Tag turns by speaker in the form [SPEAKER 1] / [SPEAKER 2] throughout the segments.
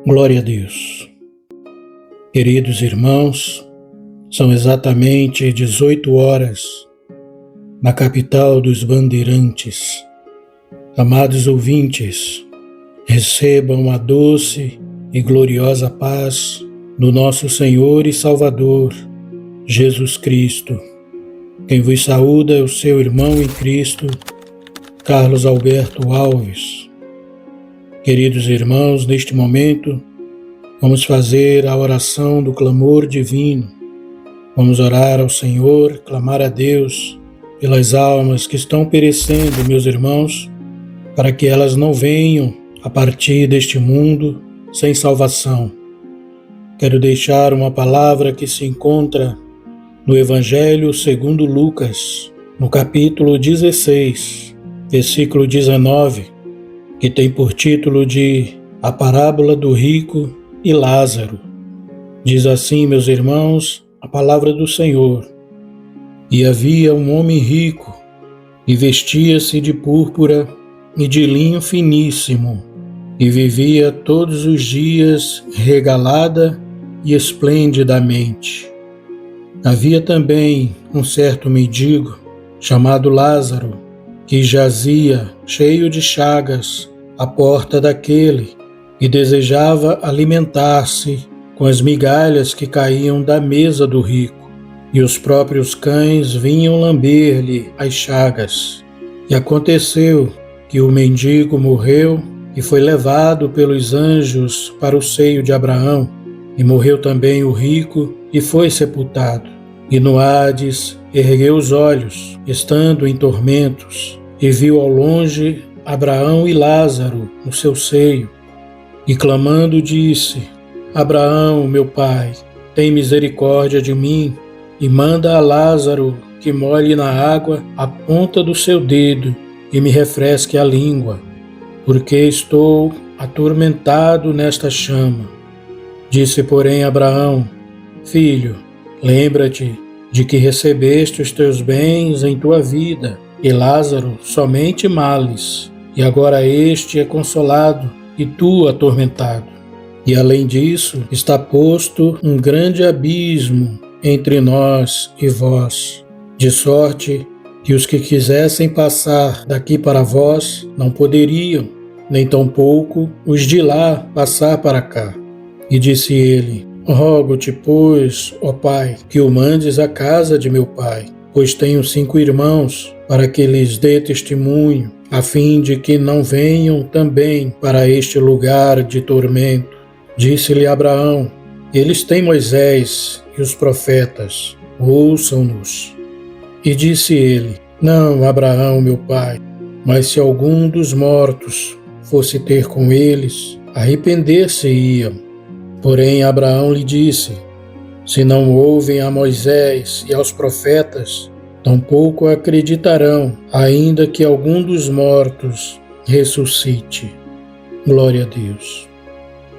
[SPEAKER 1] Glória a Deus. Queridos irmãos, são exatamente 18 horas na capital dos bandeirantes. Amados ouvintes, recebam a doce e gloriosa paz do nosso Senhor e Salvador, Jesus Cristo. Quem vos saúda é o seu irmão em Cristo, Carlos Alberto Alves. Queridos irmãos, neste momento, vamos fazer a oração do clamor divino. Vamos orar ao Senhor, clamar a Deus pelas almas que estão perecendo, meus irmãos, para que elas não venham a partir deste mundo sem salvação. Quero deixar uma palavra que se encontra no Evangelho segundo Lucas, no capítulo 16, versículo 19, que tem por título de A Parábola do Rico e Lázaro. Diz assim, meus irmãos, a palavra do Senhor. E havia um homem rico, e vestia-se de púrpura e de linho finíssimo, e vivia todos os dias regalada e esplendidamente. Havia também um certo mendigo, chamado Lázaro, que jazia, cheio de chagas, à porta daquele, e desejava alimentar-se com as migalhas que caíam da mesa do rico, e os próprios cães vinham lamber-lhe as chagas. E aconteceu que o mendigo morreu e foi levado pelos anjos para o seio de Abraão, e morreu também o rico e foi sepultado. E no Hades ergueu os olhos, estando em tormentos, e viu ao longe Abraão e Lázaro no seu seio. E clamando disse: Abraão, meu pai, tem misericórdia de mim, e manda a Lázaro que molhe na água a ponta do seu dedo e me refresque a língua, porque estou atormentado nesta chama. Disse, porém, Abraão: Filho, lembra-te de que recebeste os teus bens em tua vida, e Lázaro somente males, e agora este é consolado, e tu atormentado. E além disso, está posto um grande abismo entre nós e vós, de sorte que os que quisessem passar daqui para vós não poderiam, nem tampouco os de lá passar para cá. E disse ele: Rogo-te, pois, ó Pai, que o mandes à casa de meu pai, pois tenho 5 irmãos, para que lhes dê testemunho, a fim de que não venham também para este lugar de tormento. Disse-lhe Abraão: Eles têm Moisés e os profetas, ouçam-nos. E disse ele: Não, Abraão, meu pai, mas se algum dos mortos fosse ter com eles, arrepender-se-iam. Porém Abraão lhe disse: Se não ouvem a Moisés e aos profetas, tampouco acreditarão, ainda que algum dos mortos ressuscite. Glória a Deus.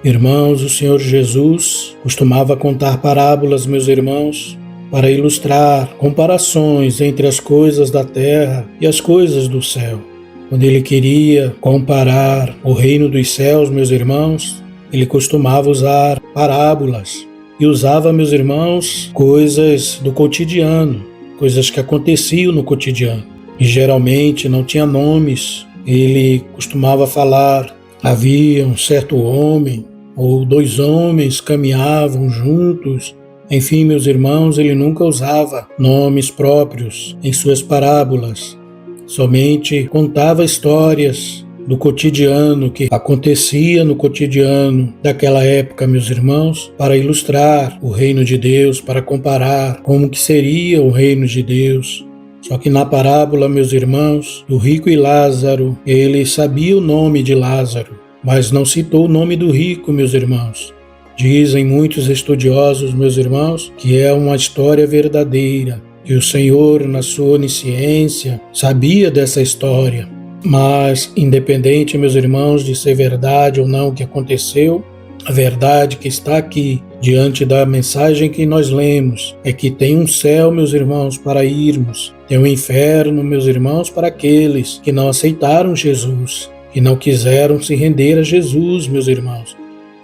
[SPEAKER 1] Irmãos, o Senhor Jesus costumava contar parábolas, meus irmãos, para ilustrar comparações entre as coisas da terra e as coisas do céu. Quando ele queria comparar o reino dos céus, meus irmãos, ele costumava usar parábolas e usava, meus irmãos, coisas do cotidiano, coisas que aconteciam no cotidiano. E geralmente não tinha nomes. Ele costumava falar: havia um certo homem, ou 2 homens caminhavam juntos. Enfim, meus irmãos, ele nunca usava nomes próprios em suas parábolas. Somente contava histórias do cotidiano, que acontecia no cotidiano daquela época, meus irmãos, para ilustrar o reino de Deus, para comparar como que seria o reino de Deus. Só que na parábola, meus irmãos, do rico e Lázaro, ele sabia o nome de Lázaro, mas não citou o nome do rico, meus irmãos. Dizem muitos estudiosos, meus irmãos, que é uma história verdadeira, que o Senhor, na sua onisciência, sabia dessa história. Mas, independente, meus irmãos, de ser verdade ou não o que aconteceu, a verdade que está aqui, diante da mensagem que nós lemos, é que tem um céu, meus irmãos, para irmos. Tem um inferno, meus irmãos, para aqueles que não aceitaram Jesus, que não quiseram se render a Jesus, meus irmãos.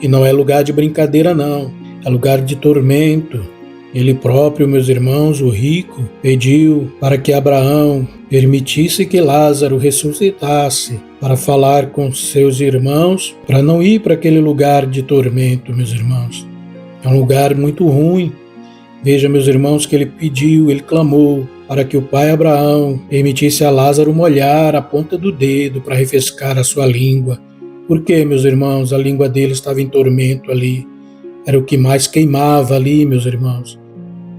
[SPEAKER 1] E não é lugar de brincadeira, não. É lugar de tormento. Ele próprio, meus irmãos, o rico, pediu para que Abraão permitisse que Lázaro ressuscitasse para falar com seus irmãos, para não ir para aquele lugar de tormento, meus irmãos. É um lugar muito ruim. Veja, meus irmãos, que ele pediu, ele clamou para que o pai Abraão permitisse a Lázaro molhar a ponta do dedo para refrescar a sua língua. Por quê, meus irmãos? A língua dele estava em tormento ali. Era o que mais queimava ali, meus irmãos.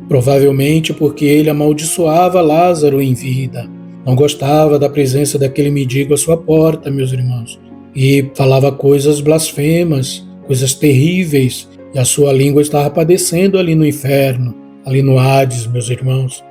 [SPEAKER 1] Provavelmente porque ele amaldiçoava Lázaro em vida. Não gostava da presença daquele mendigo à sua porta, meus irmãos. E falava coisas blasfemas, coisas terríveis. E a sua língua estava padecendo ali no inferno, ali no Hades, meus irmãos.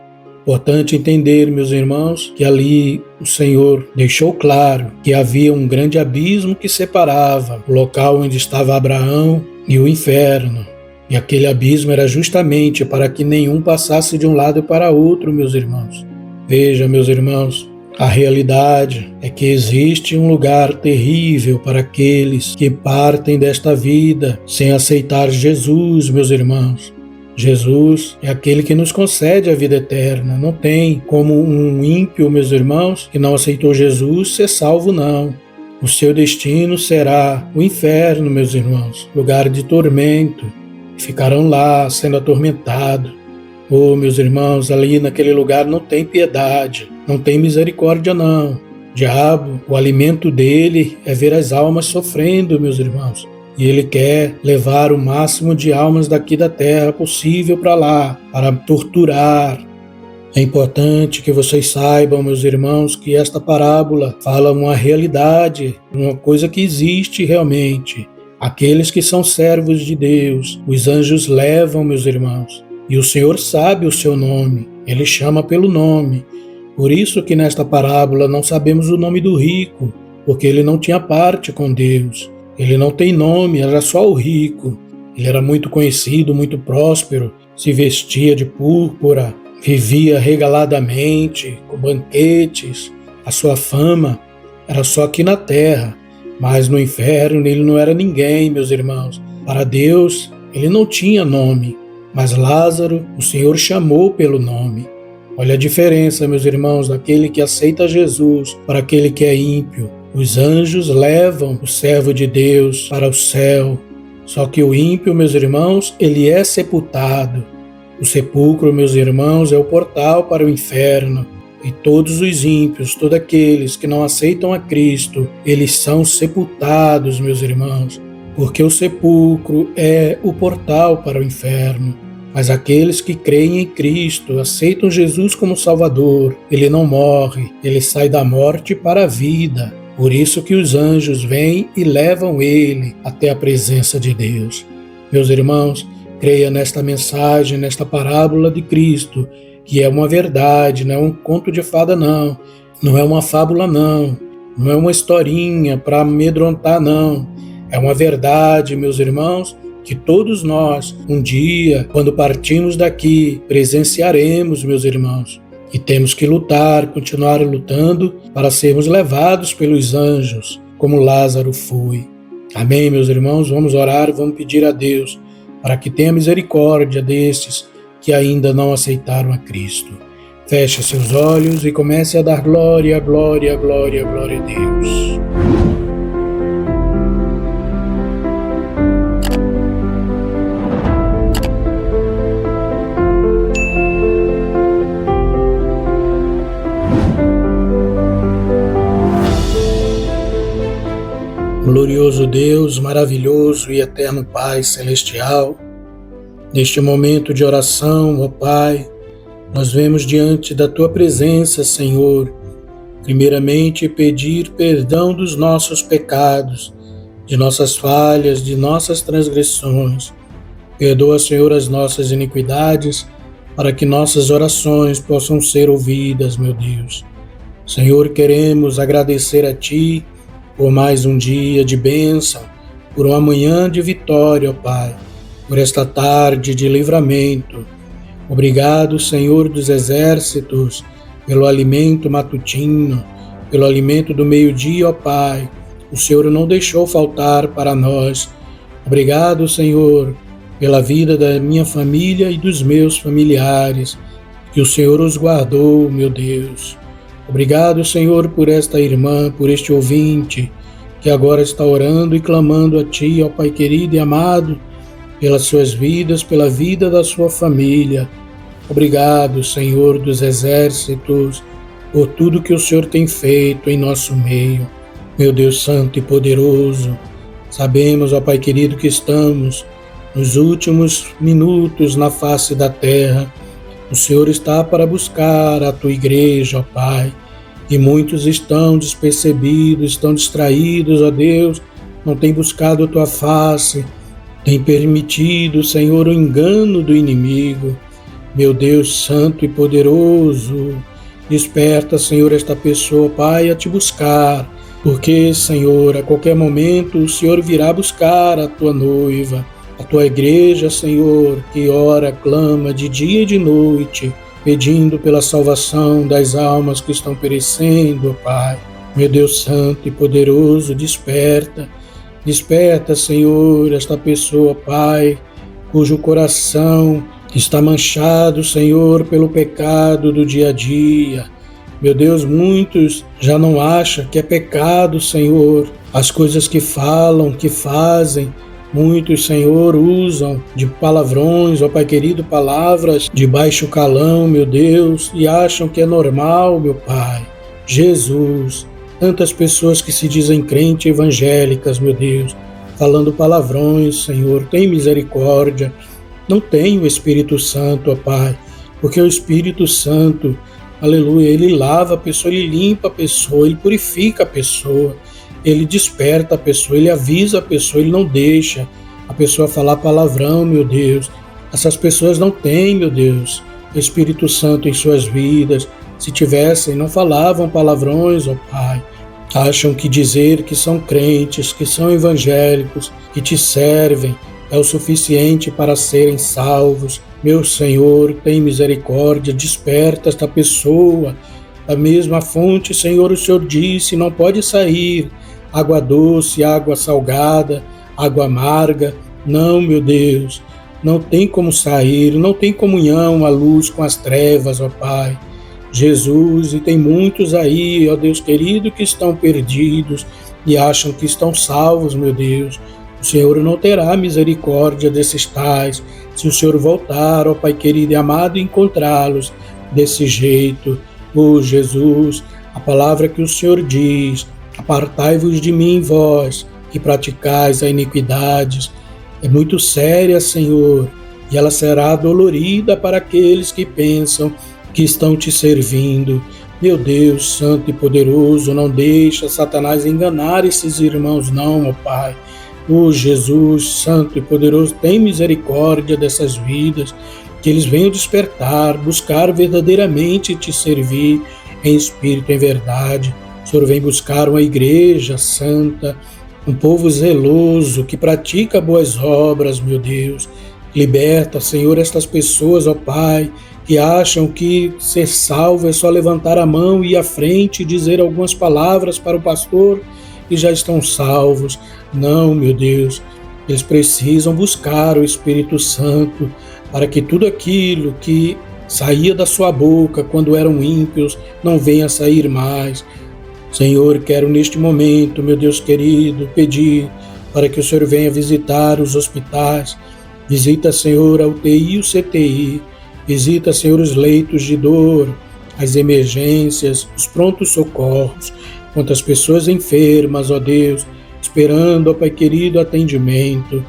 [SPEAKER 1] Importante entender, meus irmãos, que ali o Senhor deixou claro que havia um grande abismo que separava o local onde estava Abraão e o inferno. E aquele abismo era justamente para que nenhum passasse de um lado para outro, meus irmãos. Veja, meus irmãos, a realidade é que existe um lugar terrível para aqueles que partem desta vida sem aceitar Jesus, meus irmãos. Jesus é aquele que nos concede a vida eterna. Não tem como um ímpio, meus irmãos, que não aceitou Jesus, ser salvo, não. O seu destino será o inferno, meus irmãos, lugar de tormento. Ficarão lá sendo atormentados. Oh, meus irmãos, ali naquele lugar não tem piedade, não tem misericórdia, não. O diabo, o alimento dele é ver as almas sofrendo, meus irmãos. E ele quer levar o máximo de almas daqui da terra possível para lá, para torturar. É importante que vocês saibam, meus irmãos, que esta parábola fala uma realidade, uma coisa que existe realmente. Aqueles que são servos de Deus, os anjos levam, meus irmãos, e o Senhor sabe o seu nome, Ele chama pelo nome. Por isso que nesta parábola não sabemos o nome do rico, porque ele não tinha parte com Deus. Ele não tem nome, era só o rico. Ele era muito conhecido, muito próspero, se vestia de púrpura, vivia regaladamente, com banquetes. A sua fama era só aqui na terra. Mas no inferno ele não era ninguém, meus irmãos. Para Deus, ele não tinha nome. Mas Lázaro, o Senhor chamou pelo nome. Olha a diferença, meus irmãos, daquele que aceita Jesus para aquele que é ímpio. Os anjos levam o servo de Deus para o céu. Só que o ímpio, meus irmãos, ele é sepultado. O sepulcro, meus irmãos, é o portal para o inferno. E todos os ímpios, todos aqueles que não aceitam a Cristo, eles são sepultados, meus irmãos, porque o sepulcro é o portal para o inferno. Mas aqueles que creem em Cristo, aceitam Jesus como Salvador, ele não morre, ele sai da morte para a vida. Por isso que os anjos vêm e levam ele até a presença de Deus. Meus irmãos, creia nesta mensagem, nesta parábola de Cristo, que é uma verdade, não é um conto de fada, não. Não é uma fábula, não. Não é uma historinha para amedrontar, não. É uma verdade, meus irmãos, que todos nós, um dia, quando partimos daqui, presenciaremos, meus irmãos. E temos que lutar, continuar lutando para sermos levados pelos anjos, como Lázaro foi. Amém, meus irmãos? Vamos orar, vamos pedir a Deus para que tenha misericórdia destes que ainda não aceitaram a Cristo. Feche seus olhos e comece a dar glória, glória, glória, glória a Deus. Glorioso Deus, maravilhoso e eterno Pai Celestial, neste momento de oração, ó Pai, nós vemos diante da Tua presença, Senhor, primeiramente pedir perdão dos nossos pecados, de nossas falhas, de nossas transgressões. Perdoa, Senhor, as nossas iniquidades, para que nossas orações possam ser ouvidas, meu Deus. Senhor, queremos agradecer a Ti por mais um dia de bênção, por uma manhã de vitória, ó Pai, por esta tarde de livramento. Obrigado, Senhor dos Exércitos, pelo alimento matutino, pelo alimento do meio-dia, ó Pai. O Senhor não deixou faltar para nós. Obrigado, Senhor, pela vida da minha família e dos meus familiares, que o Senhor os guardou, meu Deus. Obrigado, Senhor, por esta irmã, por este ouvinte, que agora está orando e clamando a Ti, ó Pai querido e amado, pelas suas vidas, pela vida da sua família. Obrigado, Senhor dos exércitos, por tudo que o Senhor tem feito em nosso meio. Meu Deus santo e poderoso, sabemos, ó Pai querido, que estamos nos últimos minutos na face da terra. O Senhor está para buscar a Tua igreja, ó Pai, e muitos estão despercebidos, estão distraídos, ó Deus, não têm buscado a Tua face, têm permitido, Senhor, o engano do inimigo. Meu Deus santo e poderoso, desperta, Senhor, esta pessoa, Pai, a Te buscar, porque, Senhor, a qualquer momento o Senhor virá buscar a Tua noiva, a Tua igreja, Senhor, que ora, clama de dia e de noite, pedindo pela salvação das almas que estão perecendo, ó Pai. Meu Deus santo e poderoso, desperta, Senhor, esta pessoa, Pai, cujo coração está manchado, Senhor, pelo pecado do dia a dia. Meu Deus, muitos já não acham que é pecado, Senhor, as coisas que falam, que fazem. Muitos, Senhor, usam de palavrões, ó Pai querido, palavras de baixo calão, meu Deus, e acham que é normal, meu Pai. Jesus, tantas pessoas que se dizem crentes evangélicas, meu Deus, falando palavrões, Senhor, tem misericórdia. Não tem o Espírito Santo, ó Pai, porque o Espírito Santo, aleluia, ele lava a pessoa, ele limpa a pessoa, ele purifica a pessoa. Ele desperta a pessoa, ele avisa a pessoa, ele não deixa a pessoa falar palavrão, meu Deus. Essas pessoas não têm, meu Deus, o Espírito Santo em suas vidas. Se tivessem, não falavam palavrões, ó Pai. Acham que dizer que são crentes, que são evangélicos, que Te servem, é o suficiente para serem salvos. Meu Senhor, tem misericórdia, desperta esta pessoa. Da mesma fonte, Senhor, o Senhor disse, não pode sair água doce, água salgada, água amarga. Não, meu Deus, não tem como sair, não tem comunhão a luz com as trevas, ó Pai. Jesus, e tem muitos aí, ó Deus querido, que estão perdidos e acham que estão salvos, meu Deus. O Senhor não terá misericórdia desses tais, se o Senhor voltar, ó Pai querido e amado, e encontrá-los desse jeito. Ó Jesus, a palavra que o Senhor diz, apartai-vos de mim, vós, que praticais a iniquidades, é muito séria, Senhor, e ela será dolorida para aqueles que pensam que estão Te servindo. Meu Deus santo e poderoso, não deixa Satanás enganar esses irmãos não, ó Pai. Ó Jesus santo e poderoso, tem misericórdia dessas vidas, que eles venham despertar, buscar verdadeiramente Te servir em espírito e em verdade. O Senhor vem buscar uma igreja santa, um povo zeloso, que pratica boas obras, meu Deus. Liberta, Senhor, estas pessoas, ó Pai, que acham que ser salvo é só levantar a mão e ir à frente e dizer algumas palavras para o pastor e já estão salvos. Não, meu Deus, eles precisam buscar o Espírito Santo para que tudo aquilo que saía da sua boca quando eram ímpios não venha a sair mais. Senhor, quero neste momento, meu Deus querido, pedir para que o Senhor venha visitar os hospitais. Visita, Senhor, a UTI e o CTI. Visita, Senhor, os leitos de dor, as emergências, os prontos socorros. Quantas pessoas enfermas, ó Deus, esperando, ó Pai querido, atendimento.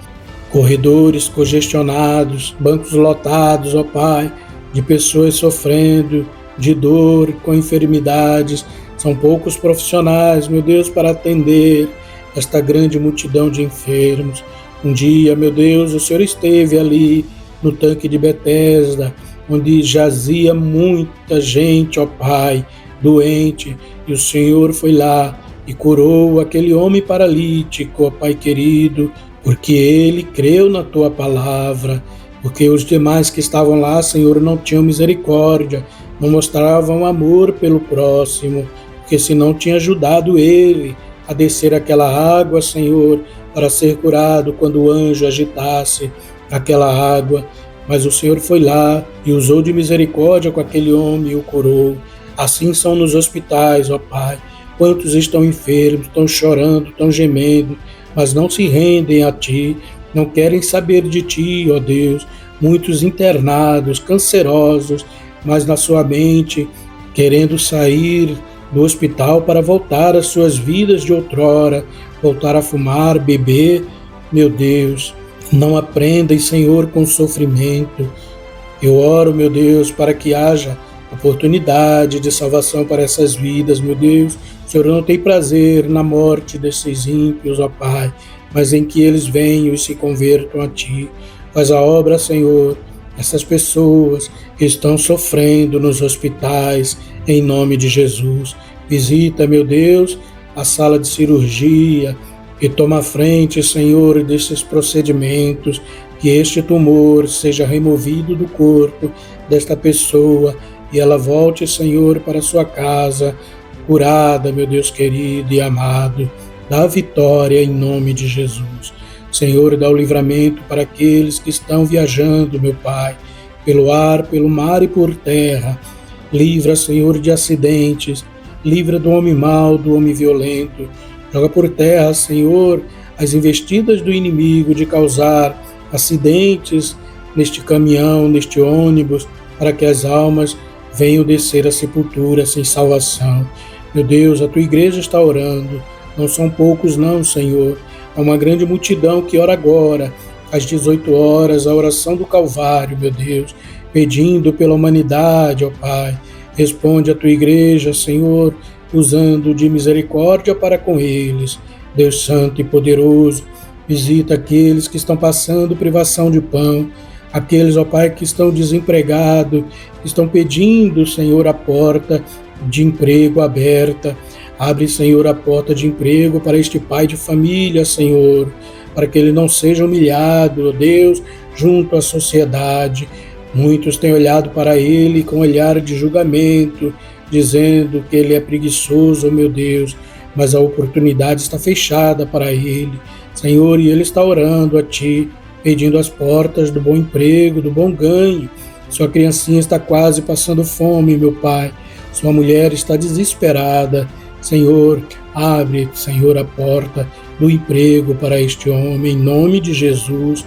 [SPEAKER 1] Corredores congestionados, bancos lotados, ó Pai, de pessoas sofrendo de dor, com enfermidades. São poucos profissionais, meu Deus, para atender esta grande multidão de enfermos. Um dia, meu Deus, o Senhor esteve ali no tanque de Betesda, onde jazia muita gente, ó Pai, doente, e o Senhor foi lá e curou aquele homem paralítico, ó Pai querido, porque ele creu na Tua palavra, porque os demais que estavam lá, Senhor, não tinham misericórdia, não mostravam amor pelo próximo, porque senão tinha ajudado ele a descer aquela água, Senhor, para ser curado quando o anjo agitasse aquela água. Mas o Senhor foi lá e usou de misericórdia com aquele homem e o curou. Assim são nos hospitais, ó Pai. Quantos estão enfermos, estão chorando, estão gemendo, mas não se rendem a Ti, não querem saber de Ti, ó Deus. Muitos internados, cancerosos, mas na sua mente, querendo sair do hospital para voltar às suas vidas de outrora, voltar a fumar, beber. Meu Deus, não aprendem, Senhor, com sofrimento. Eu oro, meu Deus, para que haja oportunidade de salvação para essas vidas, meu Deus. O Senhor não tem prazer na morte desses ímpios, ó Pai, mas em que eles venham e se convertam a Ti. Faz a obra, Senhor, essas pessoas que estão sofrendo nos hospitais, em nome de Jesus. Visita, meu Deus, a sala de cirurgia e toma a frente, Senhor, desses procedimentos, que este tumor seja removido do corpo desta pessoa e ela volte, Senhor, para sua casa, curada, meu Deus querido e amado. Dá vitória em nome de Jesus. Senhor, dá o livramento para aqueles que estão viajando, meu Pai, pelo ar, pelo mar e por terra. Livra, Senhor, de acidentes, livra do homem mau, do homem violento. Joga por terra, Senhor, as investidas do inimigo de causar acidentes neste caminhão, neste ônibus, para que as almas venham descer à sepultura sem salvação. Meu Deus, a Tua igreja está orando. Não são poucos não, Senhor. Há uma grande multidão que ora agora, às 18 horas, a oração do Calvário, meu Deus, pedindo pela humanidade, ó Pai. Responde a Tua igreja, Senhor, usando de misericórdia para com eles. Deus Santo e Poderoso, visita aqueles que estão passando privação de pão, aqueles, ó Pai, que estão desempregados, que estão pedindo, Senhor, a porta de emprego aberta. Abre, Senhor, a porta de emprego para este pai de família, Senhor, para que ele não seja humilhado, ó Deus, junto à sociedade. Muitos têm olhado para ele com olhar de julgamento, dizendo que ele é preguiçoso, meu Deus, mas a oportunidade está fechada para ele, Senhor, e ele está orando a Ti, pedindo as portas do bom emprego, do bom ganho. Sua criancinha está quase passando fome, meu Pai. Sua mulher está desesperada. Senhor, abre, Senhor, a porta do emprego para este homem, em nome de Jesus.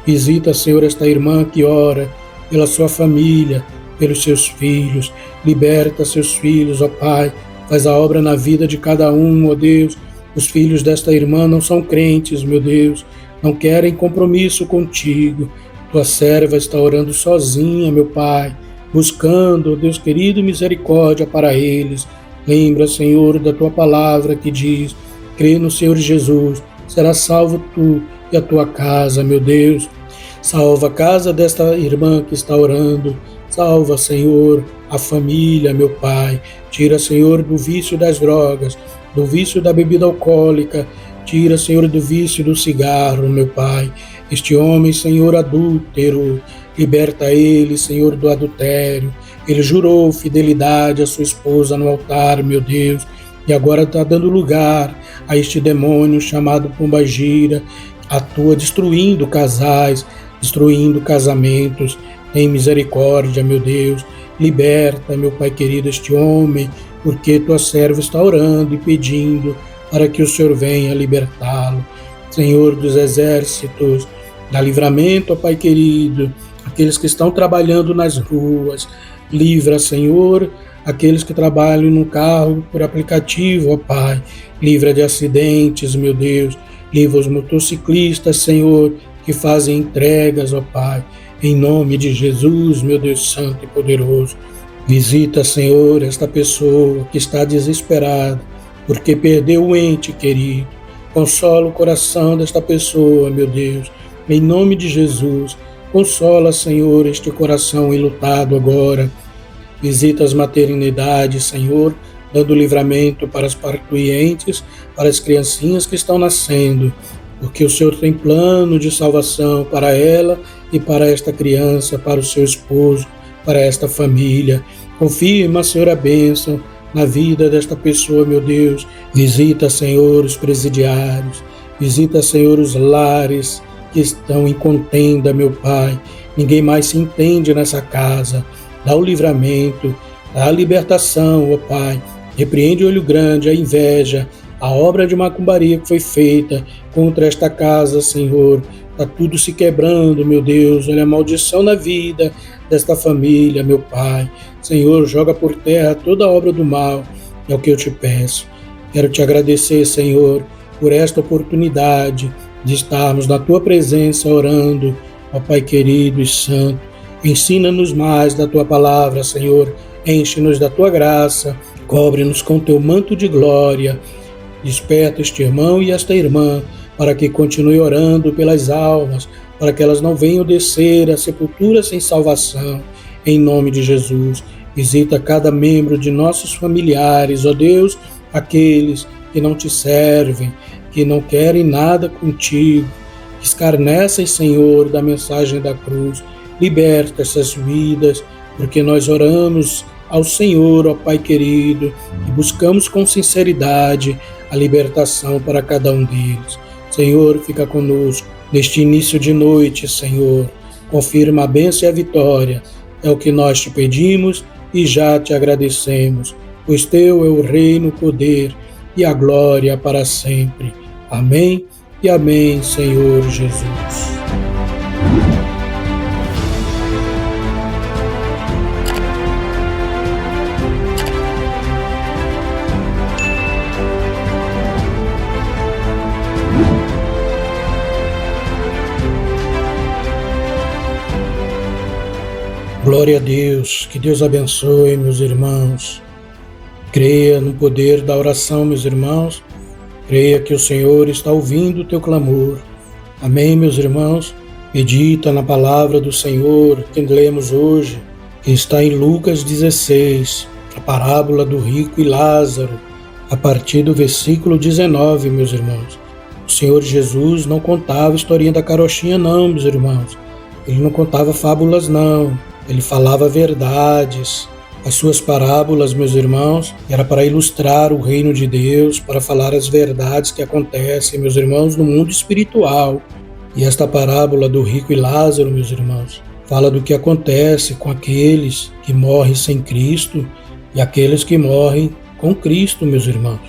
[SPEAKER 1] Visita, Senhor, esta irmã que ora pela sua família, pelos seus filhos. Liberta seus filhos, ó Pai. Faz a obra na vida de cada um, ó Deus. Os filhos desta irmã não são crentes, meu Deus. Não querem compromisso contigo. Tua serva está orando sozinha, meu Pai, buscando, ó Deus querido, misericórdia para eles. Lembra, Senhor, da Tua palavra que diz: crê no Senhor Jesus, serás salvo tu e a tua casa, meu Deus. Salva a casa desta irmã que está orando. Salva, Senhor, a família, meu Pai. Tira, Senhor, do vício das drogas, do vício da bebida alcoólica. Tira, Senhor, do vício do cigarro, meu Pai. Este homem, Senhor, adúltero, liberta ele, Senhor, do adultério. Ele jurou fidelidade à sua esposa no altar, meu Deus, e agora está dando lugar a este demônio chamado Pombagira, atua destruindo casais, destruindo casamentos. Tem misericórdia, meu Deus, liberta, meu Pai querido, este homem, porque Tua serva está orando e pedindo para que o Senhor venha libertá-lo. Senhor dos exércitos, dá livramento, ó Pai querido, aqueles que estão trabalhando nas ruas. Livra, Senhor, aqueles que trabalham no carro por aplicativo, ó Pai. Livra de acidentes, meu Deus. Livra os motociclistas, Senhor, que fazem entregas, ó Pai. Em nome de Jesus, meu Deus Santo e Poderoso. Visita, Senhor, esta pessoa que está desesperada porque perdeu o ente querido. Consola o coração desta pessoa, meu Deus. Em nome de Jesus, consola, Senhor, este coração enlutado agora. Visita as maternidades, Senhor, dando livramento para as parturientes, para as criancinhas que estão nascendo, porque o Senhor tem plano de salvação para ela e para esta criança, para o seu esposo, para esta família. Confirma, Senhor, a bênção na vida desta pessoa, meu Deus. Visita, Senhor, os presidiários. Visita, Senhor, os lares que estão em contenda, meu Pai. Ninguém mais se entende nessa casa. Dá o livramento, dá a libertação, ó Pai. Repreende o olho grande, a inveja, a obra de macumbaria que foi feita contra esta casa, Senhor. Está tudo se quebrando, meu Deus. Olha a maldição na vida desta família, meu Pai. Senhor, joga por terra toda a obra do mal. É o que eu te peço. Quero te agradecer, Senhor, por esta oportunidade de estarmos na Tua presença orando, ó Pai querido e santo. Ensina-nos mais da Tua palavra, Senhor. Enche-nos da Tua graça. Cobre-nos com Teu manto de glória. Desperta este irmão e esta irmã para que continue orando pelas almas, para que elas não venham descer à sepultura sem salvação. Em nome de Jesus, visita cada membro de nossos familiares, ó Deus, aqueles que não te servem, que não querem nada contigo. Escarnecem, Senhor, da mensagem da cruz. Liberta essas vidas, porque nós oramos ao Senhor, ó Pai querido, e buscamos com sinceridade a libertação para cada um deles. Senhor, fica conosco neste início de noite, Senhor. Confirma a bênção e a vitória. É o que nós te pedimos e já te agradecemos, pois Teu é o reino, o poder e a glória para sempre. Amém e amém, Senhor Jesus. Glória a Deus, que Deus abençoe, meus irmãos. Creia no poder da oração, meus irmãos. Creia que o Senhor está ouvindo o teu clamor. Amém, meus irmãos? Medita na palavra do Senhor que lemos hoje, que está em Lucas 16, a parábola do rico e Lázaro, a partir do versículo 19, meus irmãos. O Senhor Jesus não contava a historinha da carochinha, não, meus irmãos. Ele não contava fábulas, não. Ele falava verdades. As suas parábolas, meus irmãos, era para ilustrar o reino de Deus, para falar as verdades que acontecem, meus irmãos, no mundo espiritual. E esta parábola do rico e Lázaro, meus irmãos, fala do que acontece com aqueles que morrem sem Cristo e aqueles que morrem com Cristo, meus irmãos.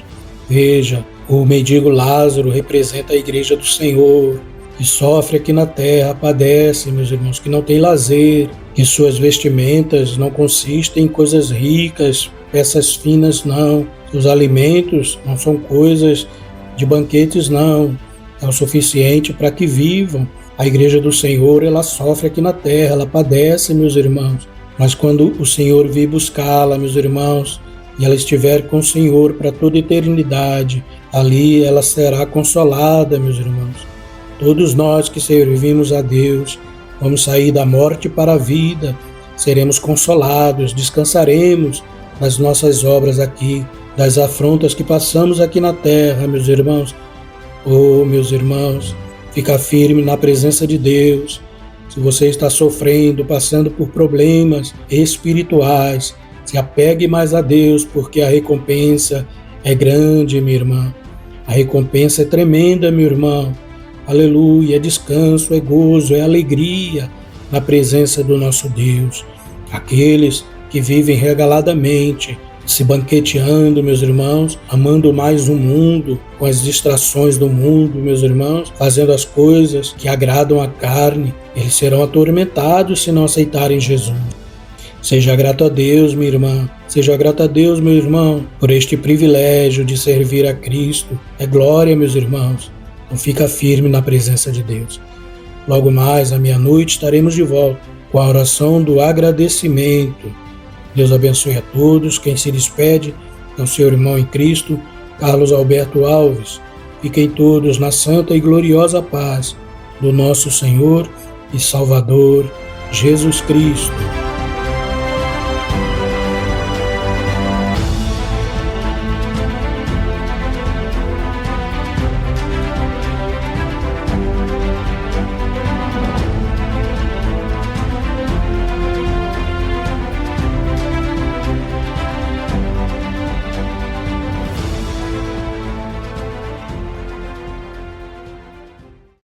[SPEAKER 1] Veja, o mendigo Lázaro representa a igreja do Senhor, que sofre aqui na terra, padece, meus irmãos, que não tem lazer, que suas vestimentas não consistem em coisas ricas, peças finas, não. Os alimentos não são coisas de banquetes, não. É o suficiente para que vivam. A igreja do Senhor, ela sofre aqui na terra, ela padece, meus irmãos. Mas quando o Senhor vir buscá-la, meus irmãos, e ela estiver com o Senhor para toda eternidade, ali ela será consolada, meus irmãos. Todos nós que servimos a Deus, vamos sair da morte para a vida, seremos consolados, descansaremos das nossas obras aqui, das afrontas que passamos aqui na terra, meus irmãos. Oh, meus irmãos, fica firme na presença de Deus. Se você está sofrendo, passando por problemas espirituais, se apegue mais a Deus, porque a recompensa é grande, minha irmã. A recompensa é tremenda, meu irmão. Aleluia, é descanso, é gozo, é alegria na presença do nosso Deus. Aqueles que vivem regaladamente, se banqueteando, meus irmãos, amando mais o mundo, com as distrações do mundo, meus irmãos, fazendo as coisas que agradam a carne, eles serão atormentados se não aceitarem Jesus. Seja grato a Deus, minha irmã, seja grato a Deus, meu irmão, por este privilégio de servir a Cristo. É glória, meus irmãos. Então fica firme na presença de Deus. Logo mais, à meia-noite, estaremos de volta com a oração do agradecimento. Deus abençoe a todos. Quem se despede é o seu irmão em Cristo, Carlos Alberto Alves. Fiquem todos na santa e gloriosa paz do nosso Senhor e Salvador, Jesus Cristo.